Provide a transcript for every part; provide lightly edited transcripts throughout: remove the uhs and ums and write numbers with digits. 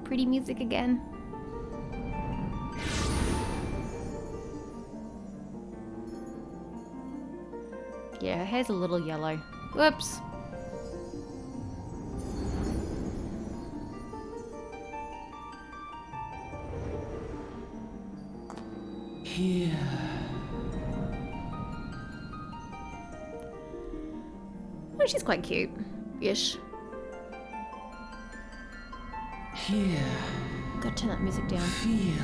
pretty music again. Yeah, her hair's a little yellow. Whoops. Here. Oh, she's quite cute. Ish. Here. Gotta turn that music down. Feel.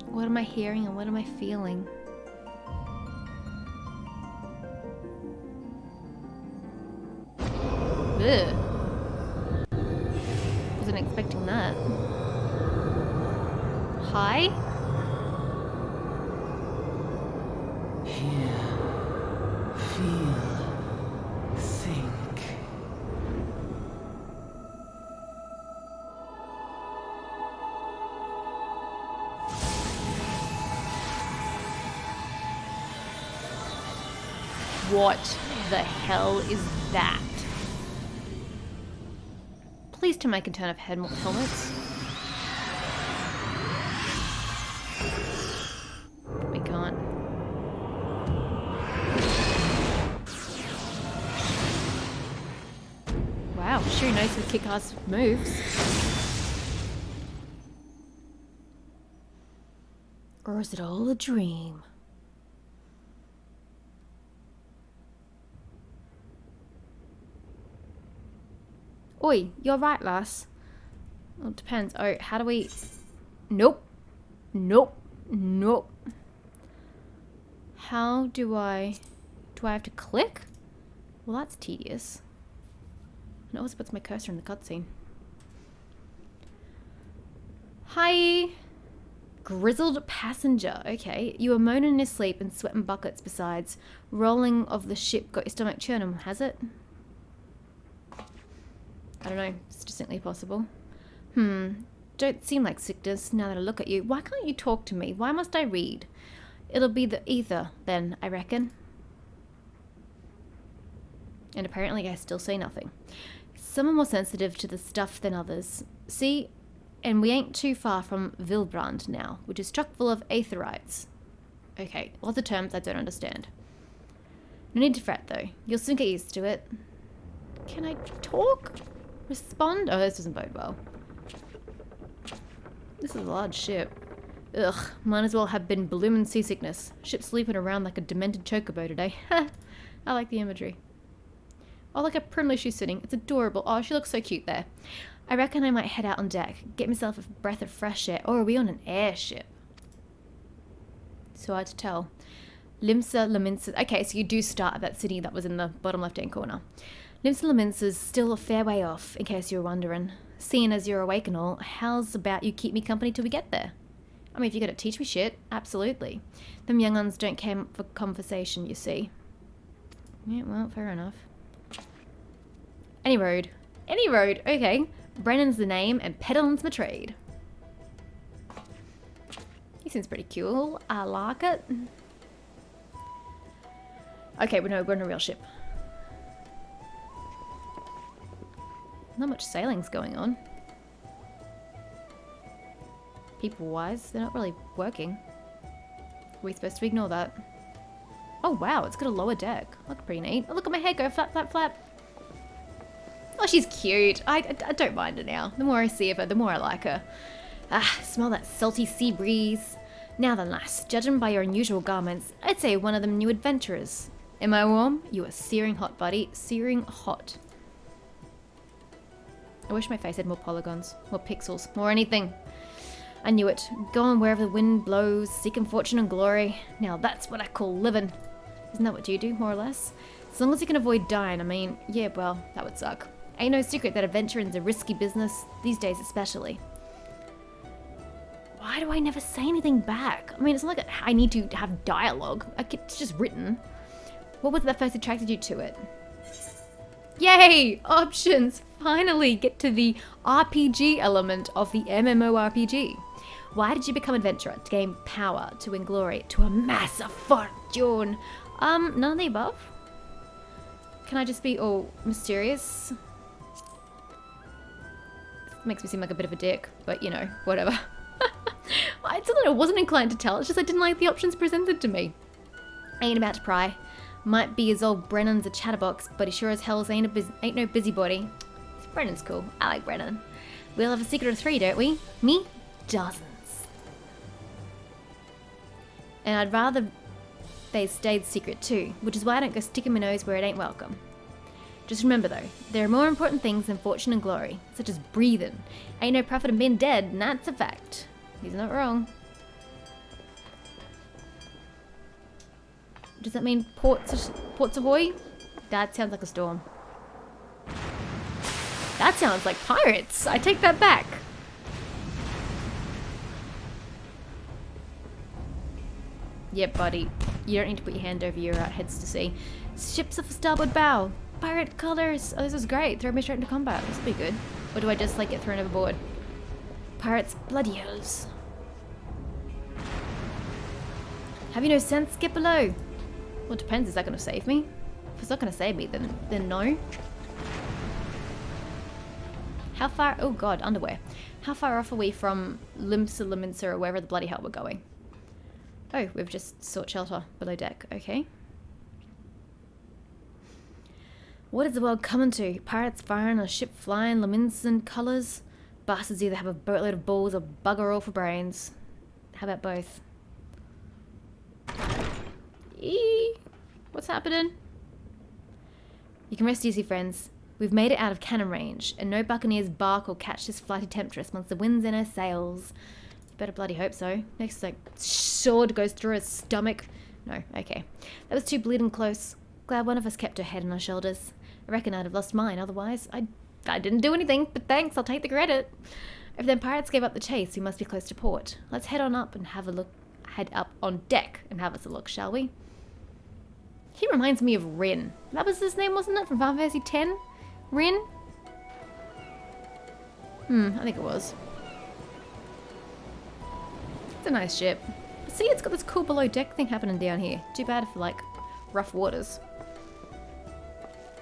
What am I hearing and what am I feeling? Ugh. Wasn't expecting that. Hi? Here. Feel. Think. What the hell is that? Please tell me I can turn off helmets. We can't. Wow, sure knows some kick-ass moves. Or is it all a dream? Oi, you're right, lass. Well, it depends. Oh, how do we... Nope. Nope. Nope. How do I... Do I have to click? Well, that's tedious. And it also puts my cursor in the cutscene. Hi. Grizzled passenger. Okay. You were moaning in your sleep and sweating buckets besides. Rolling of the ship got your stomach churning, has it? I don't know. It's distinctly possible. Don't seem like sickness now that I look at you. Why can't you talk to me? Why must I read? It'll be the ether, then, I reckon. And apparently I still say nothing. Some are more sensitive to the stuff than others. See? And we ain't too far from Vilbrand now, which is chock full of aetherites. Okay, lots of terms I don't understand. No need to fret, though. You'll soon get used to it. Can I talk? Respond? Oh, this doesn't bode well. This is a large ship. Ugh, might as well have been bloomin' seasickness. Ship sleeping around like a demented chocobo today. I like the imagery. Oh, look how primly she's sitting. It's adorable. Oh, she looks so cute there. I reckon I might head out on deck, get myself a breath of fresh air. Or are we on an airship? So hard to tell. Limsa Laminsa. Okay, so you do start at that city that was in the bottom left-hand corner. Limsa Laminsa's still a fair way off, in case you were wondering. Seeing as you're awake and all, how's about you keep me company till we get there? I mean, if you're gonna teach me shit, absolutely. Them young uns don't care for conversation, you see. Yeah, well, fair enough. Any road. Any road, okay. Brennan's the name and peddling's my trade. He seems pretty cool. I like it. Okay, we're on a real ship. Not much sailing's going on. People-wise, they're not really working. Are we supposed to ignore that? Oh wow, it's got a lower deck. Look pretty neat. Oh, look at my hair go flap, flap, flap. Oh, she's cute. I don't mind her now. The more I see of her, the more I like her. Ah, smell that salty sea breeze. Now then, lass, judging by your unusual garments, I'd say one of them new adventurers. Am I warm? You are searing hot, buddy. Searing hot. I wish my face had more polygons, more pixels, more anything. I knew it. Going wherever the wind blows, seeking fortune and glory. Now that's what I call living. Isn't that what you do, more or less? As long as you can avoid dying, I mean, yeah, well, that would suck. Ain't no secret that adventuring's a risky business, these days especially. Why do I never say anything back? I mean, it's not like I need to have dialogue. It's just written. What was it that first attracted you to it? Yay! Options! finally get to the RPG element of the MMORPG. Why did you become adventurer? To gain power, to win glory, to amass a fortune. None of the above. Can I just be all mysterious? Makes me seem like a bit of a dick, but you know, whatever. It's not that I wasn't inclined to tell, it's just I didn't like the options presented to me. Ain't about to pry. Might be as old Brennan's a chatterbox, but he sure as hell ain't no busybody. Brennan's cool. I like Brennan. We'll have a secret of 3, don't we? Me? Dozens. And I'd rather they stayed secret too, which is why I don't go sticking my nose where it ain't welcome. Just remember though, there are more important things than fortune and glory, such as breathing. Ain't no profit in being dead, and that's a fact. He's not wrong. Does that mean Ports Ahoy? That sounds like a storm. That sounds like pirates. I take that back. Yep, buddy. You don't need to put your hand over your heads to see. Ships off the starboard bow. Pirate colors. Oh, this is great. Throw me straight into combat. This will be good. Or do I just like get thrown overboard? Pirates, bloody hells. Have you no sense? Get below. Well, it depends. Is that going to save me? If it's not going to save me, then no. How far? Oh god, underwear. How far off are we from Limsa or wherever the bloody hell we're going? Oh, we've just sought shelter below deck. Okay. What is the world coming to? Pirates firing, a ship flying, Laminsan colours? Bastards either have a boatload of balls or bugger all for brains. How about both? Eee! What's happening? You can rest easy, friends. We've made it out of cannon range, and no buccaneer's bark will catch this flighty temptress once the wind's in her sails. You better bloody hope so. Next, like, sword goes through her stomach. No, okay. That was too bleeding close. Glad one of us kept her head on her shoulders. I reckon I'd have lost mine otherwise. I didn't do anything, but thanks, I'll take the credit. If them pirates gave up the chase, we must be close to port. Let's head on up and have a look. Head up on deck and have us a look, shall we? He reminds me of Rin. That was his name, wasn't it? From Final Fantasy X? Rin? I think it was. It's a nice ship. See, it's got this cool below deck thing happening down here. Too bad for, like, rough waters.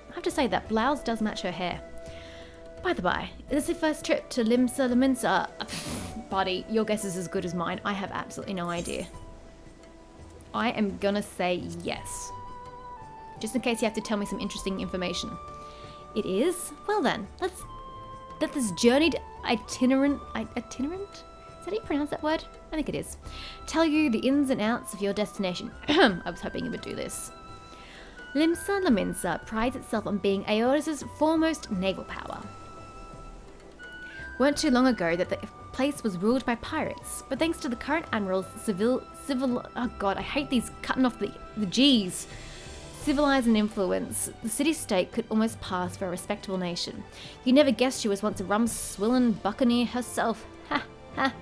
I have to say that blouse does match her hair. By the by, is this your first trip to Laminsa? Buddy, your guess is as good as mine. I have absolutely no idea. I am gonna say yes. Just in case you have to tell me some interesting information. It is? Well then, let this journeyed itinerant? Is that how you pronounce that word? I think it is. Tell you the ins and outs of your destination. I was hoping you would do this. Laminsa prides itself on being Aeolis' foremost naval power. Weren't too long ago that the place was ruled by pirates, but thanks to the current admiral's oh god, I hate these cutting off the G's. Civilizing influence, the city-state could almost pass for a respectable nation. You never guessed she was once a rum-swilling buccaneer herself. Ha, ha.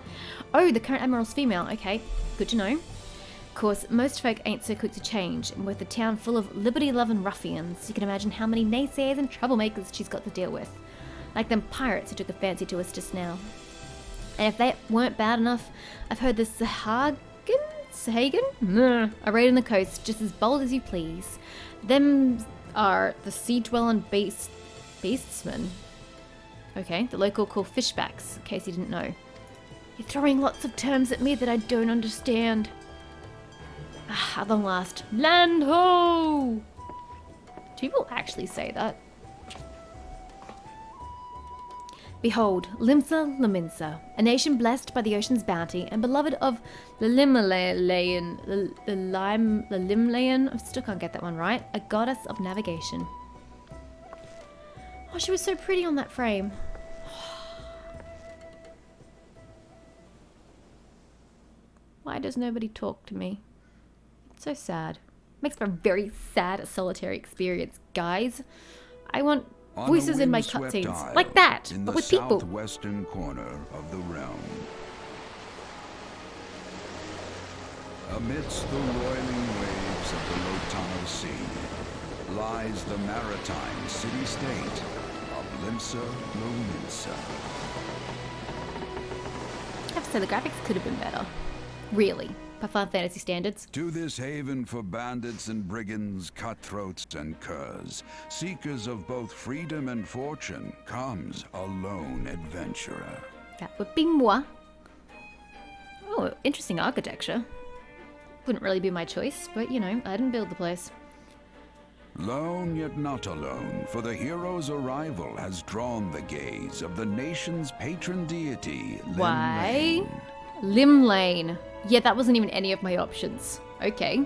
Oh, the current admiral's female. Okay, good to know. Of course, most folk ain't so quick to change, and with the town full of liberty-loving ruffians, you can imagine how many naysayers and troublemakers she's got to deal with. Like them pirates who took a fancy to us just now. And if they weren't bad enough, I've heard the Sahagan are raiding the coast just as bold as you please. Them are the sea-dwelling beastsmen. Okay, the local call fishbacks, in case you didn't know. You're throwing lots of terms at me that I don't understand. At long last, land ho! Do people actually say that? Behold, Laminsa, a nation blessed by the ocean's bounty and beloved of Lalimlayan, I still can't get that one right, a goddess of navigation. Oh, she was so pretty on that frame. Why does nobody talk to me? It's so sad. Makes for a very sad, solitary experience, guys. I want voices in my cutscenes, like that, but with people. Southwestern corner of the realm. Amidst the roiling waves of the Lotano Sea lies the maritime city-state of Limsa Lominsa. I have to say, the graphics could have been better. Really, by Final Fantasy standards. To this haven for bandits and brigands, cutthroats and curs, seekers of both freedom and fortune, comes a lone adventurer. That would be moi. Oh, interesting architecture. Wouldn't really be my choice, but you know, I didn't build the place. Lone yet not alone, for the hero's arrival has drawn the gaze of the nation's patron deity, Why? Limlane. Yeah, that wasn't even any of my options. Okay.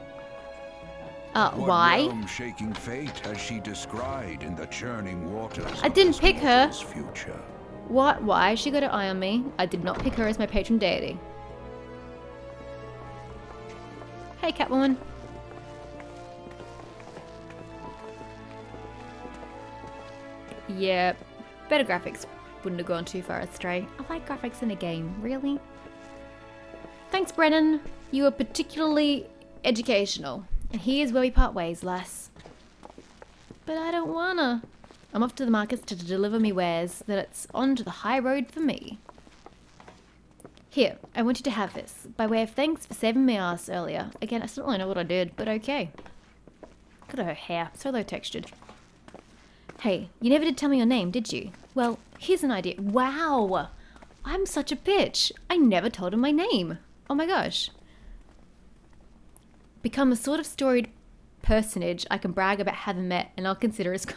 What Why? realm-shaking fate has she descried in the churning waters? I of didn't this pick her. mortal's future? What? Why? She got an eye on me. I did not pick her as my patron deity. Hey, Catwoman. Yeah, better graphics wouldn't have gone too far astray. I like graphics in a game, really? Thanks, Brennan. You were particularly educational. And here's where we part ways, lass. But I don't wanna. I'm off to the markets to deliver me wares, then it's on to the high road for me. Here, I want you to have this, by way of thanks for saving my ass earlier. Again, I still don't really know what I did, but okay. Look at her hair, so low textured. Hey, you never did tell me your name, did you? Well, here's an idea. Wow! I'm such a bitch. I never told him my name. Oh my gosh. Become a sort of storied personage I can brag about having met, and I'll consider as...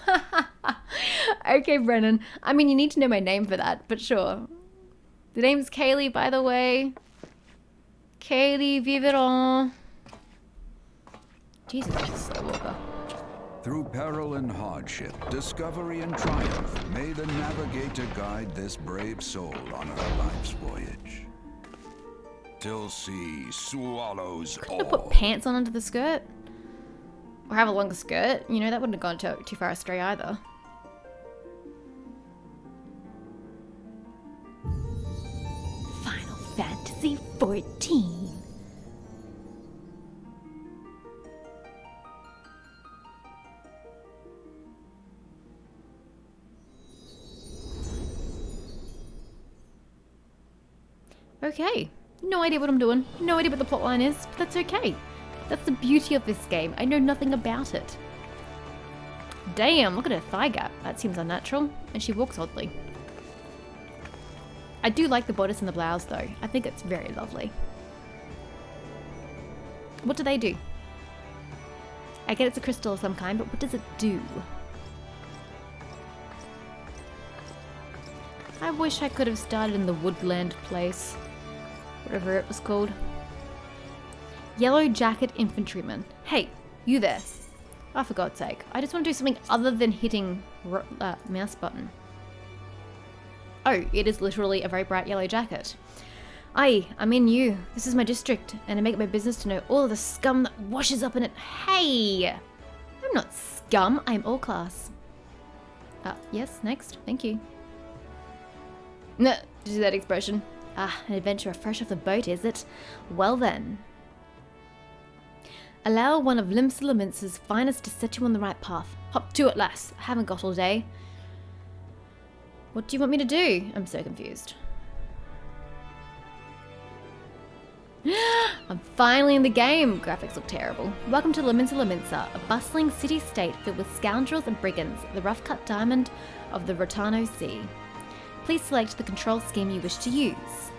Okay, Brennan. I mean, you need to know my name for that, but sure. The name's Kaylee, by the way. Kaylee Viveron. Jesus, she's a slow walker. Through peril and hardship, discovery and triumph, may the navigator guide this brave soul on her life's voyage. Till sea swallows Couldn't have all. put pants on under the skirt. Or have a longer skirt. You know, that wouldn't have gone too far astray either. Final Fantasy XIV. Okay. No idea what I'm doing. No idea what the plotline is, but that's okay. That's the beauty of this game. I know nothing about it. Damn, look at her thigh gap. That seems unnatural. And she walks oddly. I do like the bodice and the blouse though. I think it's very lovely. What do they do? I get it's a crystal of some kind, but what does it do? I wish I could have started in the woodland place. Whatever it was called. Yellow Jacket Infantryman. Hey, you there. Oh, for God's sake. I just want to do something other than hitting mouse button. Oh, it is literally a very bright yellow jacket. Aye, I'm in you. This is my district, and I make it my business to know all of the scum that washes up in it. Hey! I'm not scum, I'm all class. Yes, next. Thank you. Nah, did you see that expression? Ah, an adventurer fresh off the boat, is it? Well then. Allow one of Limsa Lominsa's finest to set you on the right path. Hop to it, lass. I haven't got all day. What do you want me to do? I'm so confused. I'm finally in the game. Graphics look terrible. Welcome to Limsa Lominsa, a bustling city-state filled with scoundrels and brigands, the rough-cut diamond of the Rotano Sea. Please select the control scheme you wish to use.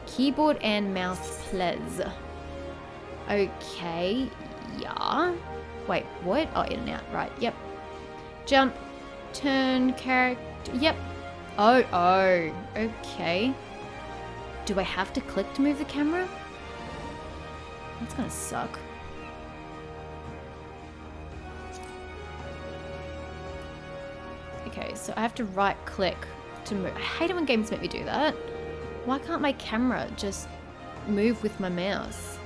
Keyboard and mouse, please. Okay, yeah. Wait, what? Oh, in and out, right, yep. Jump, turn, character, yep. Oh, okay. Do I have to click to move the camera? That's gonna suck. Okay, so I have to right click to move. I hate it when games make me do that. Why can't my camera just move with my mouse?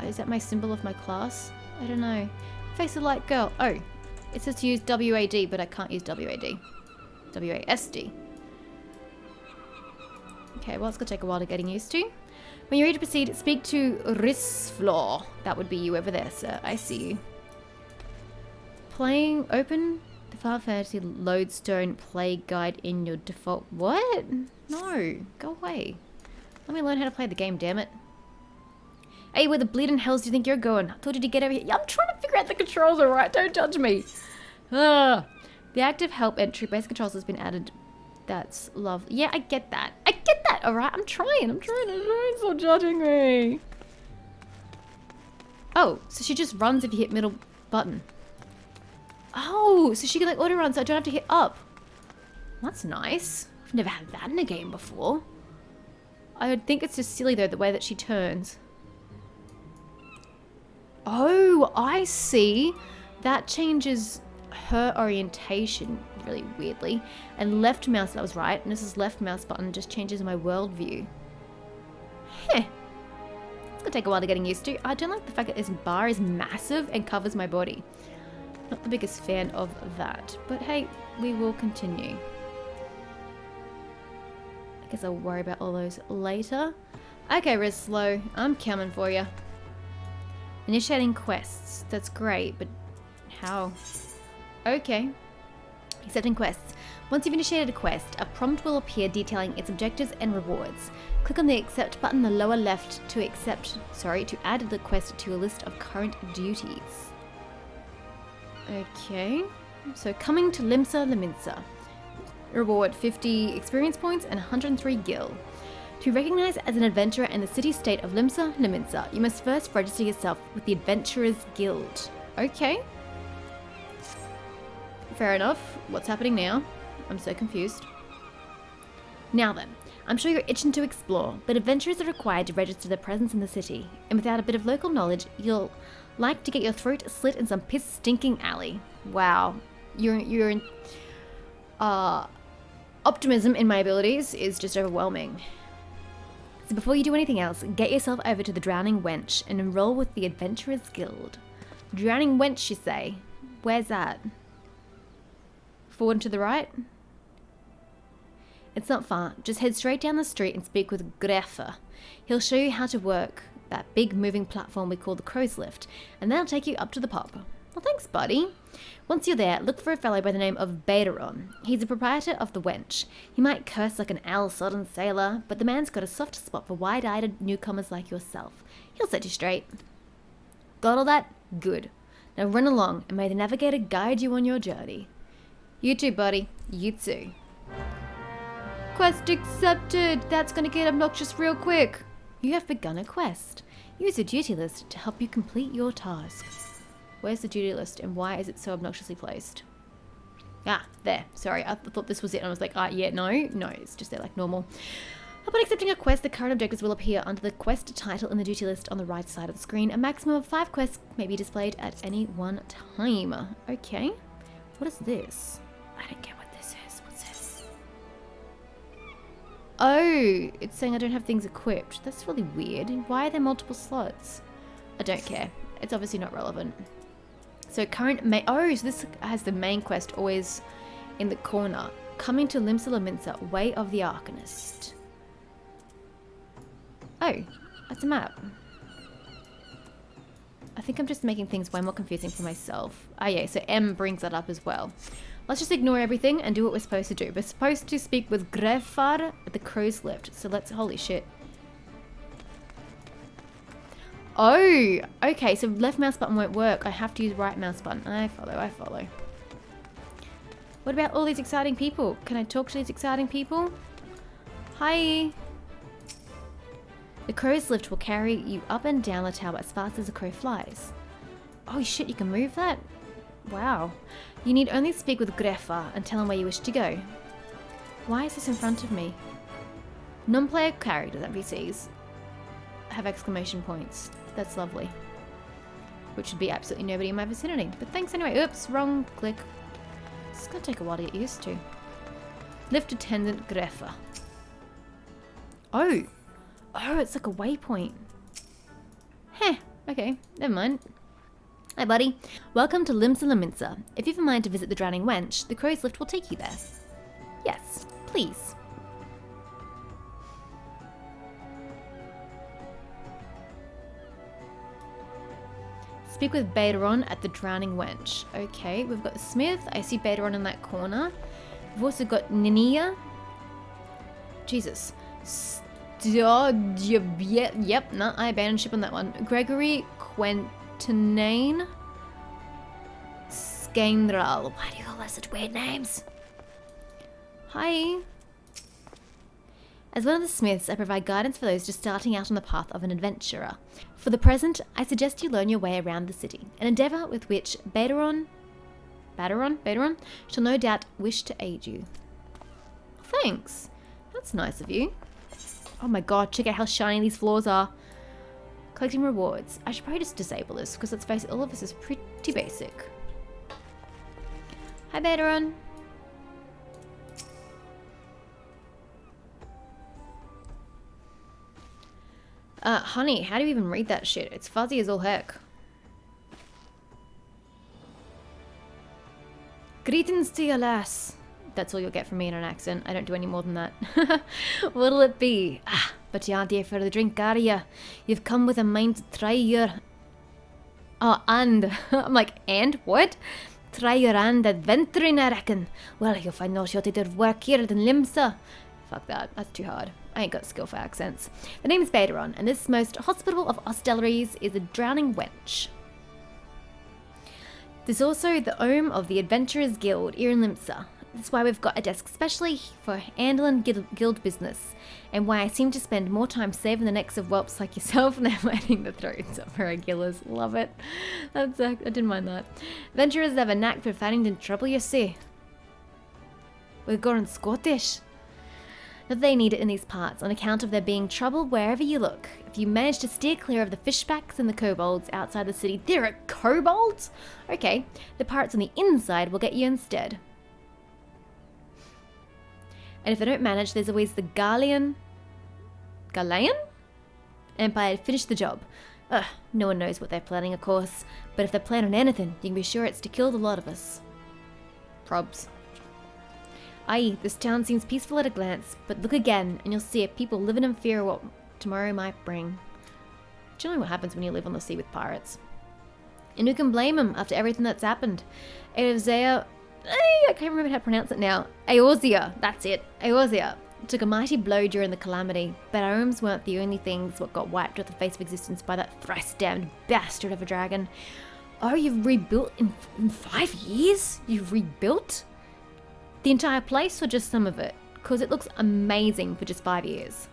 Is that my symbol of my class? I don't know. Face a light girl. Oh, it says to use WAD, but I can't use WAD. WASD. Okay, well, it's gonna take a while to getting used to. When you're ready to proceed, speak to Risflor. That would be you over there, sir. I see you. Playing open the Final Fantasy Lodestone Play Guide in your default. What? No, go away. Let me learn how to play the game, damn it. Hey, where the bleeding hells do you think you're going? I told you to get over here. Yeah, I'm trying to figure out the controls, alright? Don't judge me. Ah. The active help entry basic controls has been added. That's lovely. Yeah, I get that. I get that, alright? I'm trying. Stop judging me. Oh, so she just runs if you hit middle button. Oh, so she can like auto run so I don't have to hit up. That's nice. I've never had that in a game before. I would think it's just silly though, the way that she turns. Oh, I see. That changes her orientation really weirdly. And left mouse, that was right. And this is left mouse button just changes my world view. Heh. It's gonna take a while to getting used to. I don't like the fact that this bar is massive and covers my body. Not the biggest fan of that. But hey, we will continue. I guess I'll worry about all those later. Okay, Rizslow, I'm coming for you. Initiating quests. That's great, but how? Okay. Accepting quests. Once you've initiated a quest, a prompt will appear detailing its objectives and rewards. Click on the accept button in the lower left to add the quest to your list of current duties. Okay. So coming to Limsa Lominsa. Reward 50 experience points and 103 gil. To be recognized as an adventurer in the city-state of Limsa Lominsa, you must first register yourself with the Adventurers Guild. Okay. Fair enough. What's happening now? I'm so confused. Now then, I'm sure you're itching to explore, but adventurers are required to register their presence in the city, and without a bit of local knowledge, you'll like to get your throat slit in some piss-stinking alley. Wow. Your optimism in my abilities is just overwhelming. So before you do anything else, get yourself over to the Drowning Wench and enroll with the Adventurers Guild. Drowning Wench, you say? Where's that? Forward and to the right? It's not far. Just head straight down the street and speak with Greffer. He'll show you how to work that big moving platform we call the Crow's Lift, and that'll take you up to the pub. Well, thanks, buddy. Once you're there, look for a fellow by the name of Baderon. He's the proprietor of the Wench. He might curse like an owl-sodden sailor, but the man's got a soft spot for wide-eyed newcomers like yourself. He'll set you straight. Got all that? Good. Now run along, and may the navigator guide you on your journey. You too, buddy. You too. Quest accepted! That's gonna get obnoxious real quick. You have begun a quest. Use a duty list to help you complete your task. Where's the duty list and why is it so obnoxiously placed? Ah, there. Sorry, I thought this was it and I was like, yeah, no, it's just there like normal. Upon accepting a quest, the current objectives will appear under the quest title in the duty list on the right side of the screen. A maximum of 5 quests may be displayed at any one time. Okay. What is this? I don't get what this is. What's this? Oh, it's saying I don't have things equipped. That's really weird. Why are there multiple slots? I don't care. It's obviously not relevant. So current main... Oh, so this has the main quest always in the corner. Coming to Limsa Lominsa, Way of the Arcanist. Oh, that's a map. I think I'm just making things way more confusing for myself. Oh yeah, so M brings that up as well. Let's just ignore everything and do what we're supposed to do. We're supposed to speak with Grefar at the Crow's Lift. So let's... Holy shit. Oh, okay, so left mouse button won't work. I have to use right mouse button. I follow. What about all these exciting people? Can I talk to these exciting people? Hi. The Crow's Lift will carry you up and down the tower as fast as a crow flies. Oh shit, you can move that? Wow. You need only speak with Greffa and tell him where you wish to go. Why is this in front of me? Non-player characters, NPCs, have exclamation points. That's lovely. Which would be absolutely nobody in my vicinity. But thanks anyway. Oops, wrong click. It's gonna take a while to get used to. Lift attendant Greffa. Oh, it's like a waypoint. Heh, okay, never mind. Hi buddy, welcome to Limsa Lominsa. If you've a mind to visit the Drowning Wench, the Crow's Lift will take you there. Yes, please. Speak with Baderon at the Drowning Wench. Okay, we've got Smith. I see Baderon in that corner. We've also got Ninia. Jesus. Yep, no, I abandoned ship on that one. Gregory Quentinane. Skeindral. Why do you all have such weird names? Hi. As one of the Smiths, I provide guidance for those just starting out on the path of an adventurer. For the present, I suggest you learn your way around the city, an endeavour with which Baderon shall no doubt wish to aid you. Thanks. That's nice of you. Oh my god, check out how shiny these floors are. Collecting rewards. I should probably just disable this, because let's face it, all of this is pretty basic. Hi, Baderon. Honey, how do you even read that shit? It's fuzzy as all heck. Greetings to you, lass. That's all you'll get from me in an accent. I don't do any more than that. What'll it be? Ah, but you aren't here for the drink, are you? You've come with a mind to try your... Oh, and... I'm like, and what? Try your hand adventuring, I reckon. Well, you'll find no shortage of work here than Limsa. Fuck that. That's too hard. I ain't got skill for accents. The name is Baderon, and this most hospitable of hosteleries is a Drowning Wench. There's also the Home of the Adventurers Guild here in Limsa. That's why we've got a desk specially for handling guild business, and why I seem to spend more time saving the necks of whelps like yourself than letting the throats of our regulars. Love it. I didn't mind that. Adventurers have a knack for finding in trouble, you see. We're going Scottish. Not that they need it in these parts, on account of there being trouble wherever you look. If you manage to steer clear of the fishbacks and the kobolds outside the city... There are kobolds? Okay, the pirates on the inside will get you instead. And if they don't manage, there's always the Galilean Empire to finish the job. Ugh, no one knows what they're planning, of course. But if they're planning anything, you can be sure it's to kill the lot of us. Probs. Aye, this town seems peaceful at a glance, but look again, and you'll see it, people living in fear of what tomorrow might bring. Do you know what happens when you live on the sea with pirates? And who can blame them after everything that's happened? I can't remember how to pronounce it now. Eorzea, that's it. Eorzea took a mighty blow during the calamity, but our homes weren't the only things what got wiped off the face of existence by that thrice-damned bastard of a dragon. Oh, you've rebuilt in 5 years? You've rebuilt? The entire place or just some of it? Because it looks amazing for just 5 years.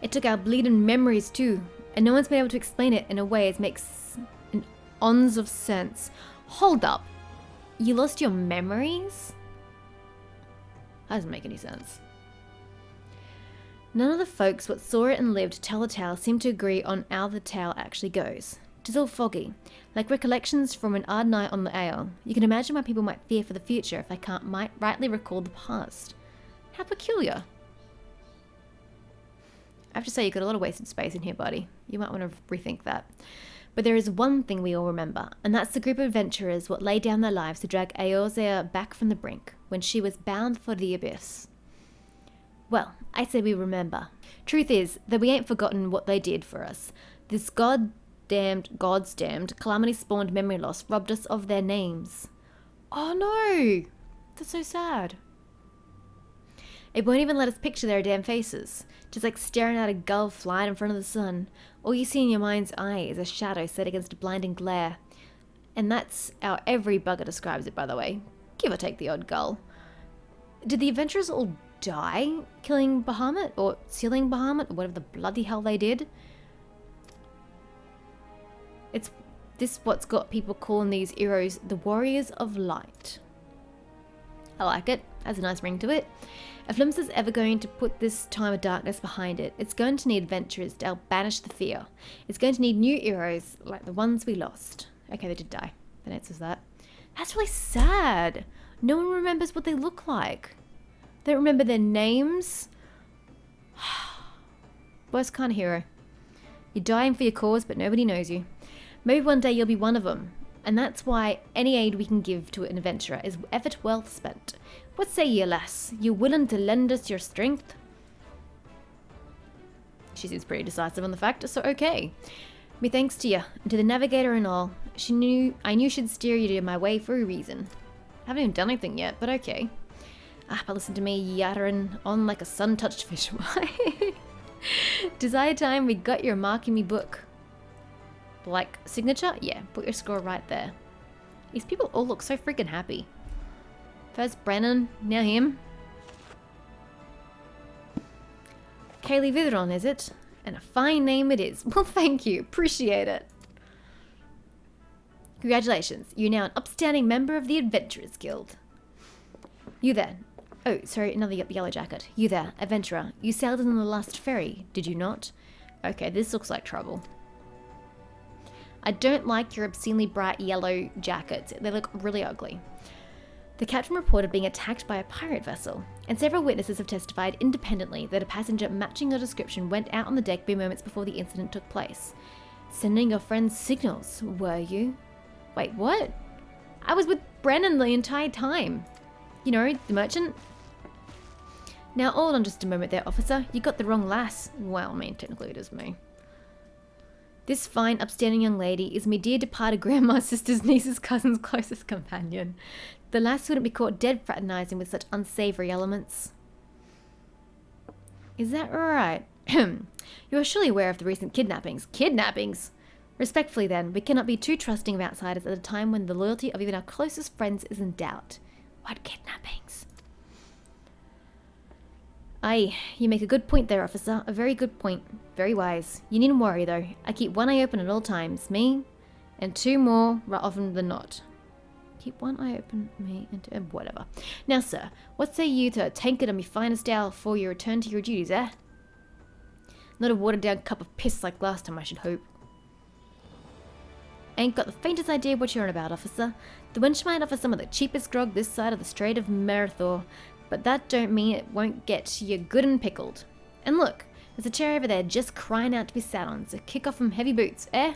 It took our bleeding memories too, and no one's been able to explain it in a way that makes an ons of sense. Hold up. You lost your memories? That doesn't make any sense. None of the folks what saw it and lived tell the tale seem to agree on how the tale actually goes. It is all foggy, like recollections from an odd night on the ale. You can imagine why people might fear for the future if they can't rightly recall the past. How peculiar. I have to say, you've got a lot of wasted space in here, buddy. You might want to rethink that. But there is one thing we all remember, and that's the group of adventurers what laid down their lives to drag Eorzea back from the brink when she was bound for the abyss. Well, I say we remember. Truth is that we ain't forgotten what they did for us. This God's damned calamity-spawned memory loss robbed us of their names. Oh no! That's so sad. It won't even let us picture their damn faces. Just like staring at a gull flying in front of the sun. All you see in your mind's eye is a shadow set against a blinding glare. And that's how every bugger describes it, by the way. Give or take the odd gull. Did the adventurers all die killing Bahamut? Or sealing Bahamut? Or whatever the bloody hell they did? It's this what's got people calling these heroes the Warriors of Light. I like it. Has a nice ring to it. If Limsa's ever going to put this time of darkness behind it, it's going to need adventurers to help banish the fear. It's going to need new heroes like the ones we lost. Okay, they did die. That answers that. That's really sad. No one remembers what they look like. They don't remember their names. Worst kind of hero. You're dying for your cause, but nobody knows you. Maybe one day you'll be one of them. And that's why any aid we can give to an adventurer is effort well spent. What say ye, lass? You willing to lend us your strength? She seems pretty decisive on the fact, so okay. Me thanks to you, and to the navigator and all. I knew she'd steer you to my way for a reason. Haven't even done anything yet, but okay. But listen to me yattering on like a sun-touched fish. Why? Desire time, we got your mark in me book. Like, signature? Yeah, put your score right there. These people all look so freaking happy. First Brennan, now him. Kaylee Vitheron, is it? And a fine name it is. Well, thank you. Appreciate it. Congratulations. You're now an upstanding member of the Adventurers Guild. You there. Oh, sorry, another yellow jacket. You there, adventurer. You sailed in the last ferry, did you not? Okay, this looks like trouble. I don't like your obscenely bright yellow jackets. They look really ugly. The captain reported being attacked by a pirate vessel, and several witnesses have testified independently that a passenger matching your description went out on the deck mere moments before the incident took place. Sending your friends signals, were you? Wait, what? I was with Brennan the entire time. You know, the merchant. Now, hold on just a moment there, officer. You got the wrong lass. Well, I mean, technically it is me. This fine, upstanding young lady is me dear departed grandma's sister's niece's cousin's closest companion. The lass wouldn't be caught dead fraternizing with such unsavory elements. Is that right? You are surely aware of the recent kidnappings. Kidnappings? Respectfully then, we cannot be too trusting of outsiders at a time when the loyalty of even our closest friends is in doubt. What kidnappings? Aye, you make a good point there, officer. A very good point. Very wise. You needn't worry, though. I keep one eye open at all times. Me, and two more, right often than not. Keep one eye open, me, and whatever. Now, sir, what say you to a tankard of me finest ale before you return to your duties, eh? Not a watered-down cup of piss like last time, I should hope. Ain't got the faintest idea what you're on about, officer. The wench might offer some of the cheapest grog this side of the Strait of Marathor, but that don't mean it won't get you good and pickled. And look, there's a chair over there just crying out to be sat on, so kick off them heavy boots, eh?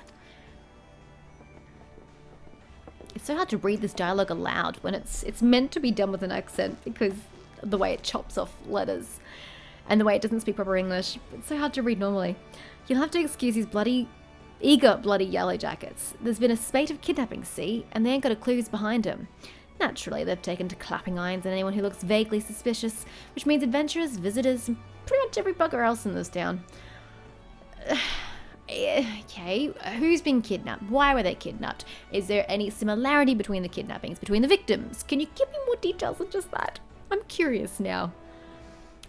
It's so hard to read this dialogue aloud when it's meant to be done with an accent because of the way it chops off letters and the way it doesn't speak proper English. It's so hard to read normally. You'll have to excuse these eager bloody yellow jackets. There's been a spate of kidnappings, see, and they ain't got a clue who's behind them. Naturally, they've taken to clapping irons on anyone who looks vaguely suspicious, which means adventurers, visitors, and pretty much every bugger else in this town. Okay, who's been kidnapped? Why were they kidnapped? Is there any similarity between the kidnappings, between the victims? Can you give me more details than just that? I'm curious now.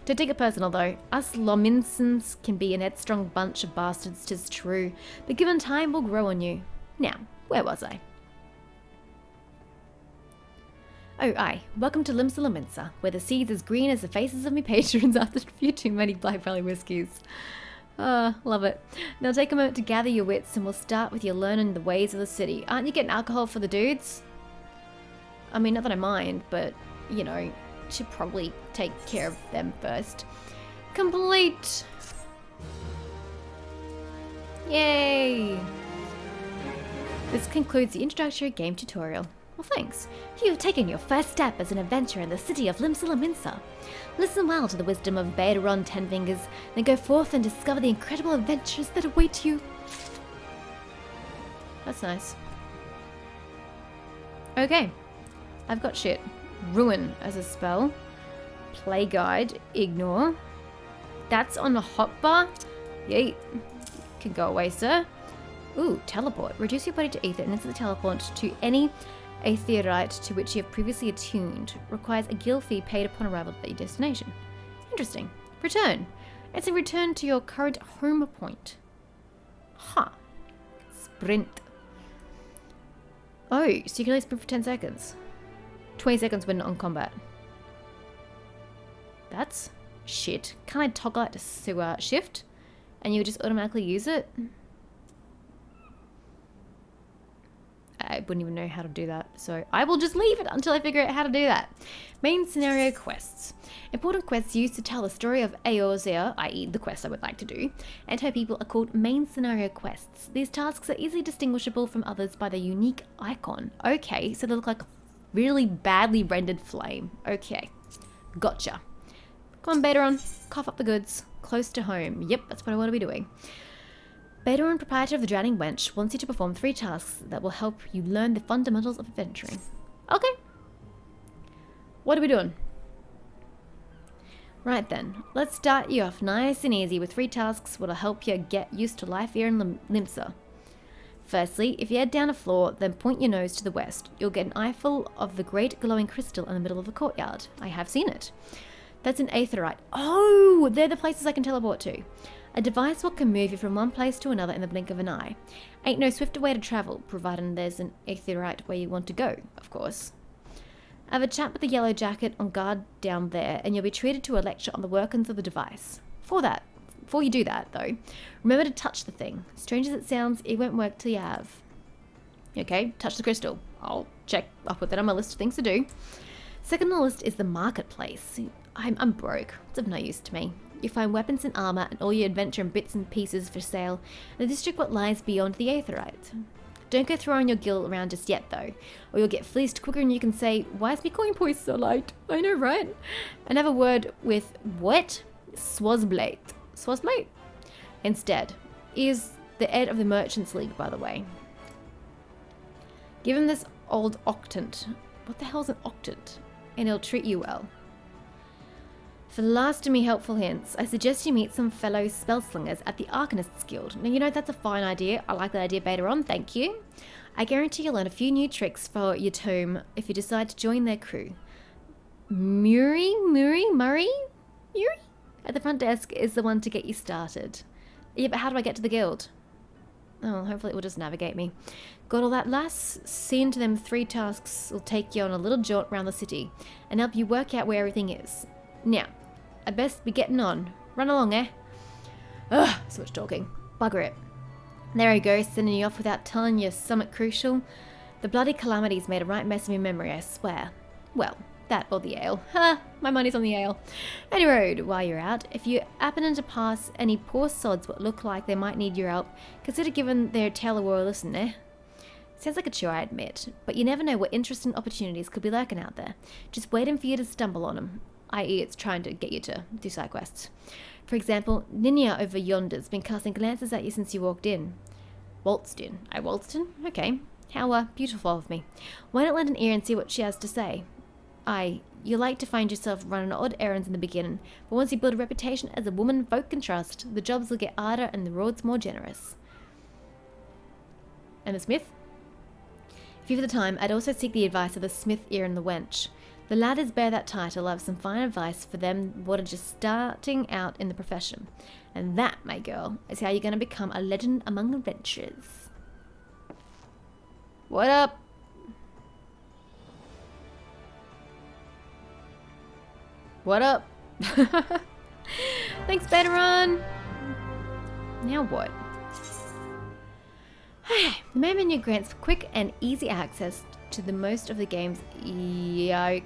Don't take it personal though. Us Lominsons can be an headstrong bunch of bastards, 'tis true, but given time we'll grow on you. Now, where was I? Oh, aye. Welcome to Limsa Lominsa, where the sea's as green as the faces of me patrons after a few too many Black Valley whiskies. Love it. Now take a moment to gather your wits and we'll start with your learning the ways of the city. Aren't you getting alcohol for the dudes? I mean, not that I mind, but, you know, should probably take care of them first. Complete! Yay! This concludes the introductory game tutorial. Well, thanks. You have taken your first step as an adventurer in the city of Limsa Lominsa. Listen well to the wisdom of Baederon Tenfingers, then go forth and discover the incredible adventures that await you. That's nice. Okay. I've got shit. Ruin as a spell. Play guide. Ignore. That's on the hotbar. Yeet. Can go away, sir. Ooh, teleport. Reduce your body to ether and instantly teleport to any aetherite to which you have previously attuned. Requires a guild fee paid upon arrival at your destination. Interesting. Return. It's a return to your current home point. Huh. Sprint. Oh, so you can only sprint for 10 seconds. 20 seconds when on combat. That's shit. Can't I toggle it to shift? And you would just automatically use it? I wouldn't even know how to do that, so I will just leave it until I figure out how to do that. Main scenario quests. Important quests used to tell the story of Eorzea, i.e. the quest I would like to do, and her people are called main scenario quests. These tasks are easily distinguishable from others by their unique icon. Okay, so they look like a really badly rendered flame. Okay, gotcha. Come on, Baederon, cough up the goods. Close to home. Yep, that's what I want to be doing. Beta, proprietor of the Drowning Wench, wants you to perform 3 tasks that will help you learn the fundamentals of adventuring. Okay. What are we doing? Right then, let's start you off nice and easy with 3 tasks that'll help you get used to life here in Limsa. Firstly, if you head down a floor, then point your nose to the west. You'll get an eyeful of the great glowing crystal in the middle of the courtyard. I have seen it. That's an aetherite. Oh, they're the places I can teleport to. A device what can move you from one place to another in the blink of an eye. Ain't no swifter way to travel, provided there's an aetherite where you want to go, of course. Have a chat with the yellow jacket on guard down there, and you'll be treated to a lecture on the workings of the device. Before you do that, though, remember to touch the thing. Strange as it sounds, it won't work till you have. Okay, touch the crystal. I'll put that on my list of things to do. Second on the list is the marketplace. I'm broke. It's of no use to me. You find weapons and armor and all your adventure and bits and pieces for sale in the district what lies beyond the aetherite. Don't go throwing your gil around just yet, though, or you'll get fleeced quicker and you can say, why is me coin poise so light? I know, right? And have a word with, what? Swazblade. Swazblade? Instead, he is the head of the Merchants League, by the way. Give him this old octant. What the hell's an octant? And he'll treat you well. For the last of me helpful hints, I suggest you meet some fellow spellslingers at the Arcanists Guild. Now, you know, that's a fine idea. I like that idea better on, thank you. I guarantee you'll learn a few new tricks for your tome if you decide to join their crew. Murray at the front desk is the one to get you started. Yeah, but how do I get to the guild? Oh, hopefully it will just navigate me. Got all that, lass? Seeing to them 3 tasks will take you on a little jaunt around the city and help you work out where everything is. Now, I'd best be getting on. Run along, eh? Ugh, so much talking. Bugger it. There he goes, sending you off without telling you something crucial. The bloody calamity's made a right mess of your memory, I swear. Well, that or the ale. Ha! My money's on the ale. Any road, while you're out, if you happen to pass any poor sods what look like they might need your help, consider giving their tale a whirl listen, eh? Sounds like a chore, I admit, but you never know what interesting opportunities could be lurking out there. Just waiting for you to stumble on them. I.e. it's trying to get you to do side quests. For example, Ninia over yonder's been casting glances at you since you walked in. Waltzed in? I waltzed in? Okay. How beautiful of me. Why not lend an ear and see what she has to say? You like to find yourself running odd errands in the beginning, but once you build a reputation as a woman folk can trust, the jobs will get harder and the roads more generous. And the smith? If you've the time, I'd also seek the advice of the smith ear and the wench. The ladders bear that title. I have some fine advice for them what are just starting out in the profession. And that, my girl, is how you're going to become a legend among adventurers. What up? What up? Thanks, Betteron. Now what? The main menu grants quick and easy access to the most of the game's here.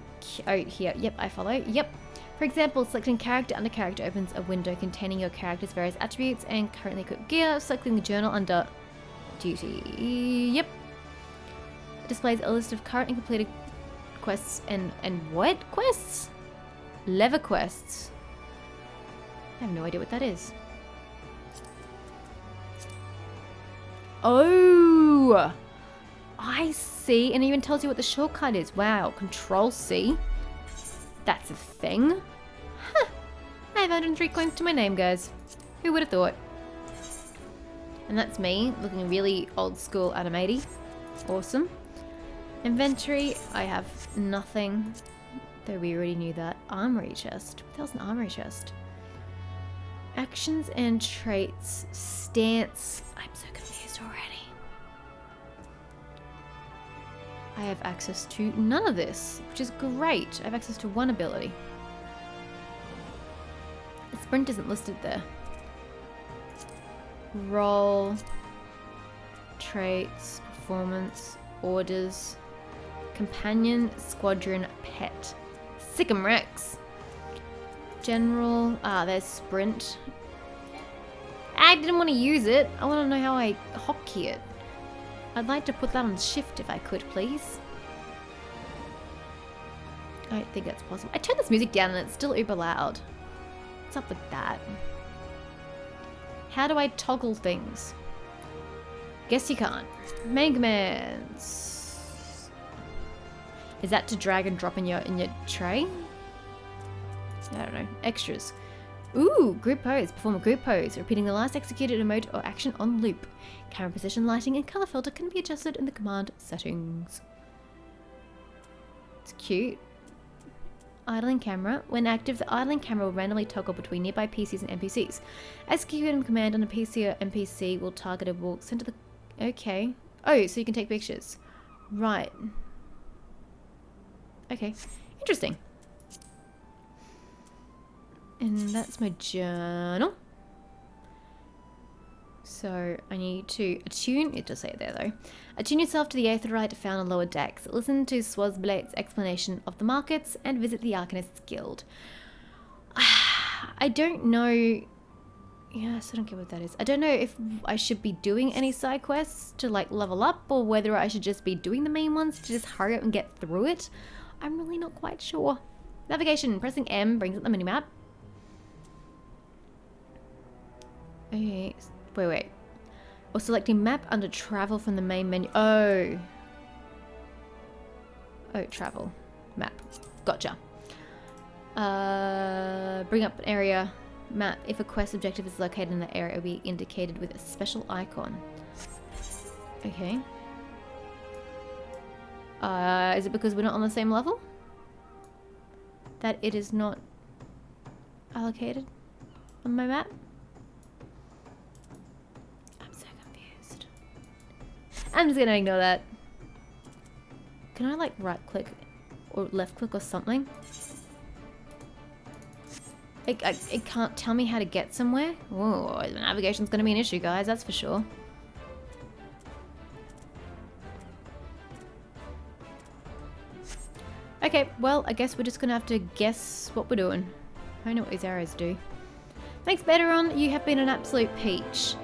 Yep, I follow. Yep. For example, selecting character under character opens a window containing your character's various attributes and currently equipped gear. Selecting the journal under duty. Yep. It displays a list of current and completed quests and what quests? Lever quests. I have no idea what that is. Oh, I see. And it even tells you what the shortcut is. Wow. Control C. That's a thing. Huh. I have 103 coins to my name, guys. Who would have thought? And that's me, looking really old school animated. Awesome. Inventory, I have nothing. Though we already knew that. Armory chest. What the hell's an armory chest? Actions and traits. Stance. I'm so confused already. I have access to none of this, which is great. I have access to one ability. The sprint isn't listed there. Roll. Traits. Performance. Orders. Companion. Squadron. Pet. Sick'em Rex. General. There's sprint. I didn't want to use it. I want to know how I hotkey it. I'd like to put that on shift if I could, please. I don't think that's possible. I turned this music down and it's still uber loud. What's up with that? How do I toggle things? Guess you can't. Main commands. Is that to drag and drop in your tray? I don't know. Extras. Ooh, group pose. Perform a group pose, repeating the last executed emote or action on loop. Camera position, lighting, and color filter can be adjusted in the command settings. It's cute. Idling camera. When active, the idling camera will randomly toggle between nearby PCs and NPCs. Executing the command on a PC or NPC will target a walk center the... Okay. Oh, so you can take pictures. Right. Okay. Interesting. And that's my journal. So I need to attune, it does say it there though. Attune yourself to the Aetherite found on lower decks. Listen to Swazblade's explanation of the markets and visit the Arcanist's Guild. I don't know. Yes, I don't get what that is. I don't know if I should be doing any side quests to like level up or whether I should just be doing the main ones to just hurry up and get through it. I'm really not quite sure. Navigation. Pressing M brings up the minimap. Okay. Wait. Or selecting map under travel from the main menu. Oh, travel. Map. Gotcha. Bring up an area. Map. If a quest objective is located in the area, it will be indicated with a special icon. Okay. Is it because we're not on the same level? That it is not allocated on my map? I'm so confused. I'm just gonna ignore that. Can I like right click or left click or something? It can't tell me how to get somewhere? Whoa, the navigation's gonna be an issue, guys, that's for sure. Okay, well, I guess we're just gonna have to guess what we're doing. I don't know what these arrows do. Thanks, Betteron. You have been an absolute peach.